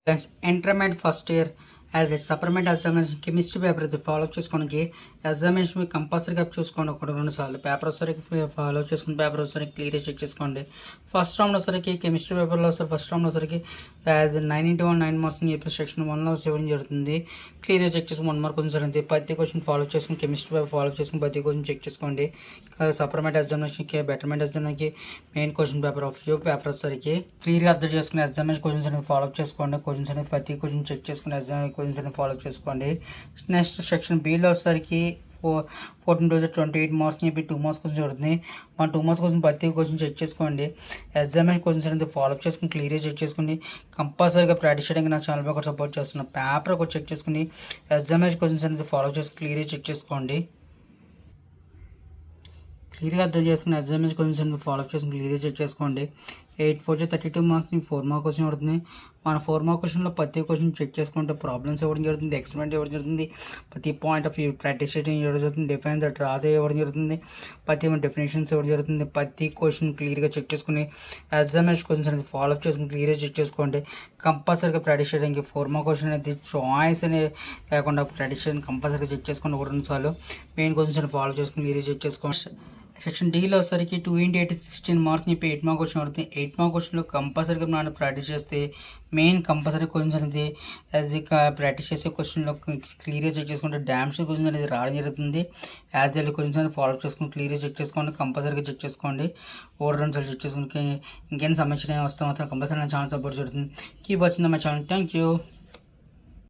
Guys, intermediate first year as a supplement examination chemistry paper అయితే follow చేసుకోవడానికి examination మీకు కంపల్సరీగా చూసుకోండి. ఒకటి 2 సార్లు పేపర్ వచ్చేసరికి ఫాలో చేసుకుని పేపర్ వచ్చేసరికి క్లియర్గా చెక్ చేసుకోండి. ఫస్ట్ రౌండ్ వచ్చేసరికి కెమిస్ట్రీ పేపర్లో వస్తారు. ఫస్ట్ రౌండ్ వచ్చేసరికి 9 9 మార్క్స్ అని చెప్పి సెక్షన్ 1లో ఇవ్వడం జరుగుతుంది. క్లియర్గా చెక్ చేసుకుని 1 మార్క్ కొంచెం జరిగింది. ప్రతి క్వశ్చన్ ఫాలో చేసుకుని కెమిస్ట్రీ పేపర్ ఫాలో చేసుకుని ప్రతి క్వశ్చన్ చెక్ చేసుకోండి. సప్లిమెంట్ ఎగ్జామినేషన్కి బెటర్మెంట్ ఎగ్జామ్కి main question paper of view paper వచ్చేసరికి క్లియర్గా అర్థం చేసుకుని ఎగ్జామినేషన్ క్వశ్చన్స్ అనేది ఫాలో చేసుకోండి. క్వశ్చన్స్ అనేది ప్రతి క్వశ్చన్ చెక్ చేసుకుని ఎగ్జామ్ క్వశ్చన్స్ అనేది ఫాలో చేసుకోండి. నెక్స్ట్ సెక్షన్ బిలో వచ్చేసరికి 14 to 28 మార్క్స్ చెప్పి 2 మార్క్స్ క్వశ్చన్ జరుగుతుంది. మన 2 మార్క్స్ క్వశ్చన్ ప్రతి క్వశ్చన్ చెక్ చేసుకోండి. ఎగ్జామినేషన్ క్వశ్చన్స్ అనేది ఫాలో చేసుకుని క్లియర్గా చెక్ చేసుకోండి. కంపల్సరీగా ప్రాక్టీస్ చేయడానికి నా ఛానల్ కూడా సపోర్ట్ చేస్తున్నాను. పేపర్ కూడా చెక్ చేసుకుని ఎగ్జామినేషన్ క్వశ్చన్స్ అనేది ఫాలో చేసుకుని క్లియర్గా చెక్ చేసుకోండి. క్లియర్గా అర్థం చేసుకుని ఎగ్జామినేషన్ క్వశ్చన్స్ ఫాలో చేసుకుని క్లియర్గా చెక్ చేసుకోండి. 8 4 32 మార్క్స్ 4 మార్క్ క్వశ్చన్ పడుతుంది. మన 4 మార్క్ క్వశ్చన్లో ప్రతి క్వశ్చన్ చెక్ చేసుకుంటే ప్రాబ్లమ్స్ ఇవ్వడం జరుగుతుంది, ఎక్స్పెరిమెంట్ ఇవ్వడం జరుగుతుంది, ప్రతి పాయింట్ ఆఫ్ వ్యూ ప్రాక్టీస్ చేయడం ఇవ్వడం జరుగుతుంది, డిఫైన్ దట్ రాదే ఇవ్వడం జరుగుతుంది, ప్రతి డెఫినేషన్స్ ఇవ్వడం జరుగుతుంది. ప్రతి క్వశ్చన్ క్లియర్గా చెక్ చేసుకుని ఎగ్జామినేషన్ క్వశ్చన్స్ అనేది ఫాలో చేసుకుని క్లియర్గా చెక్ చేసుకోండి. కంపల్సరీగా ప్రాక్టీస్ చేయడానికి 4 మార్క్ క్వశ్చన్ అనేది చాయిస్ అనేది లేకుండా ప్రాక్టీస్ చేయడానికి కంపల్సరీగా చెక్ చేసుకోండి. 2 సార్లు మెయిన్ క్వశ్చన్స్ ఫాలో చేసుకుని క్లియర్గా చెక్ చేసుకోండి. సెక్షన్ డీలో వచ్చేసరికి 2 into 8 16 మార్క్స్ చెప్పి 8 మార్క్ క్వశ్చన్ పడుతుంది. 8 మార్క్ క్వశ్చన్లో కంపల్సరీగా మనం ప్రాక్టీస్ చేస్తే మెయిన్ కంపల్సరీ క్వశ్చన్స్ అనేది యాజ్ ప్రాక్టీస్ చేసే క్వశ్చన్లో క్లియర్గా చెక్ చేసుకుంటే డ్యామ్స్ క్వశ్చన్స్ అనేది రావడం జరుగుతుంది. యాజ్ ఎల్ క్వశ్చన్స్ అనేది ఫాలో చేసుకుని క్లియర్గా చెక్ చేసుకోండి. కంపల్సరీగా చెక్ చేసుకోండి. 2 సార్లు చెక్ చేసుకుని ఇంకేం సమస్యలు వస్తే మాత్రం కంపల్సరీ నా ఛానల్ సపోర్ట్ జరుగుతుంది. Keep watching my channel. Thank you.